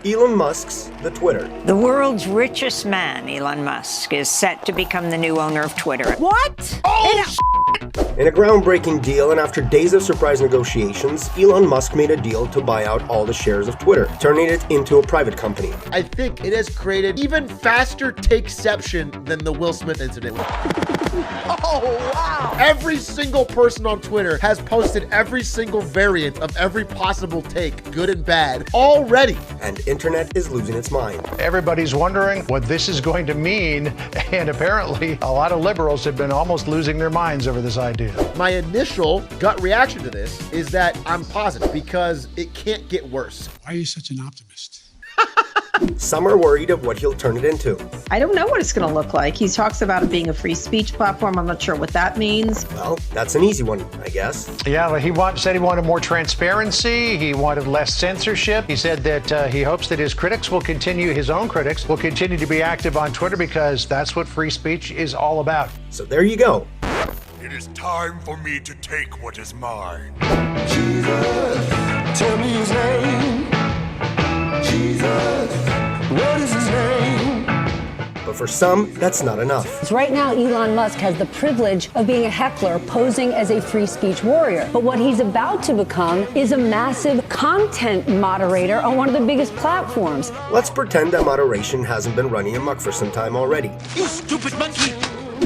Elon Musk's the Twitter. The world's richest man, Elon Musk, is set to become the new owner of Twitter. What? In a groundbreaking deal, and after days of surprise negotiations, Elon Musk made a deal to buy out all the shares of Twitter, turning it into a private company. I think it has created even faster takeception than the Will Smith incident. Oh, wow. Every single person on Twitter has posted every single variant of every possible take, good and bad, already. And internet is losing its mind. Everybody's wondering what this is going to mean, and apparently a lot of liberals have been almost losing their minds over this idea. My initial gut reaction to this is that I'm positive because it can't get worse. Why are you such an optimist? Some are worried of what he'll turn it into. I don't know what it's going to look like. He talks about it being a free speech platform. I'm not sure what that means. Well, that's an easy one, I guess. Yeah, well, said he wanted more transparency. He wanted less censorship. He said that he hopes that his own critics will continue to be active on Twitter because that's what free speech is all about. So there you go. It is time for me to take what is mine. Jesus, tell me his name. Jesus, what is his name? But for some, that's not enough. Right now, Elon Musk has the privilege of being a heckler posing as a free speech warrior. But what he's about to become is a massive content moderator on one of the biggest platforms. Let's pretend that moderation hasn't been running amok for some time already. You stupid monkey!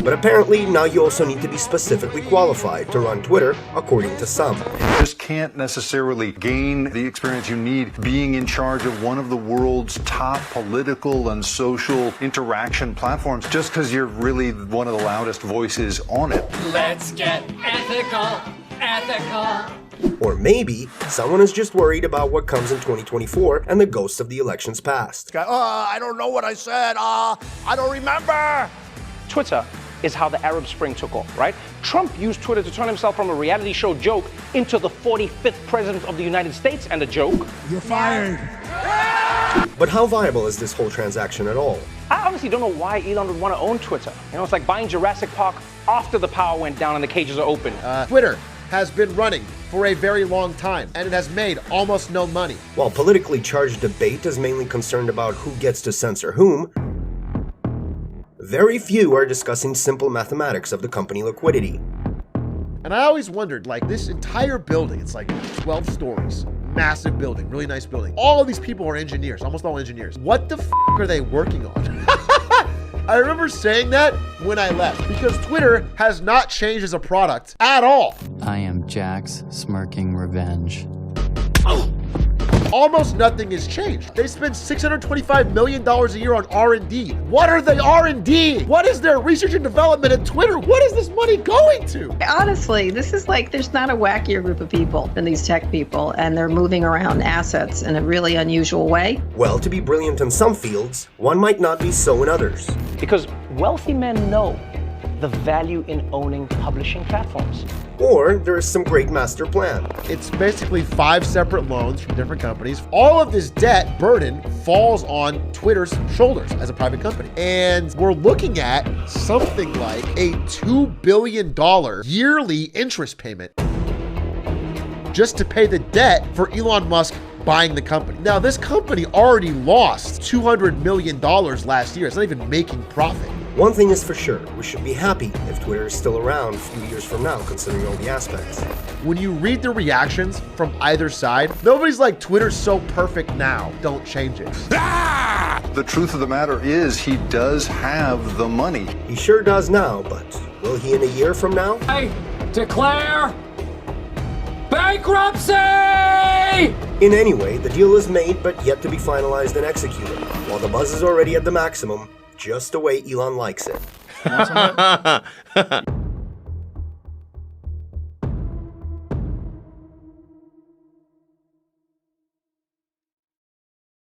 But apparently, now you also need to be specifically qualified to run Twitter, according to some. You just can't necessarily gain the experience you need being in charge of one of the world's top political and social interaction platforms just because you're really one of the loudest voices on it. Let's get ethical. Or maybe someone is just worried about what comes in 2024 and the ghosts of the elections past. I don't know what I said. I don't remember. Twitter is how the Arab Spring took off, right? Trump used Twitter to turn himself from a reality show joke into the 45th president of the United States and a joke. You're fired. But how viable is this whole transaction at all? I honestly don't know why Elon would want to own Twitter. You know, it's like buying Jurassic Park after the power went down and the cages are open. Twitter has been running for a very long time, and it has made almost no money. While politically charged debate is mainly concerned about who gets to censor whom, very few are discussing simple mathematics of the company liquidity. And I always wondered, like, this entire building, it's like 12 stories, massive building, really nice building. All of these people are engineers, almost all engineers. What the f are they working on? I remember saying that when I left, because Twitter has not changed as a product at all. I am Jack's smirking revenge. Almost nothing has changed. They spend $625 million a year on R&D. What are they R&D? What is their research and development at Twitter? What is this money going to? Honestly, this is like, there's not a wackier group of people than these tech people, and they're moving around assets in a really unusual way. Well, to be brilliant in some fields, one might not be so in others. Because wealthy men know the value in owning publishing platforms. Or there is some great master plan. It's basically 5 separate loans from different companies. All of this debt burden falls on Twitter's shoulders as a private company. And we're looking at something like a $2 billion yearly interest payment just to pay the debt for Elon Musk buying the company. Now, this company already lost $200 million last year. It's not even making profit. One thing is for sure, we should be happy if Twitter is still around a few years from now, considering all the aspects. When you read the reactions from either side, nobody's like, Twitter's so perfect now, don't change it. Ah! The truth of the matter is he does have the money. He sure does now, but will he in a year from now? I declare bankruptcy! In any way, the deal is made but yet to be finalized and executed, while the buzz is already at the maximum, just the way Elon likes it.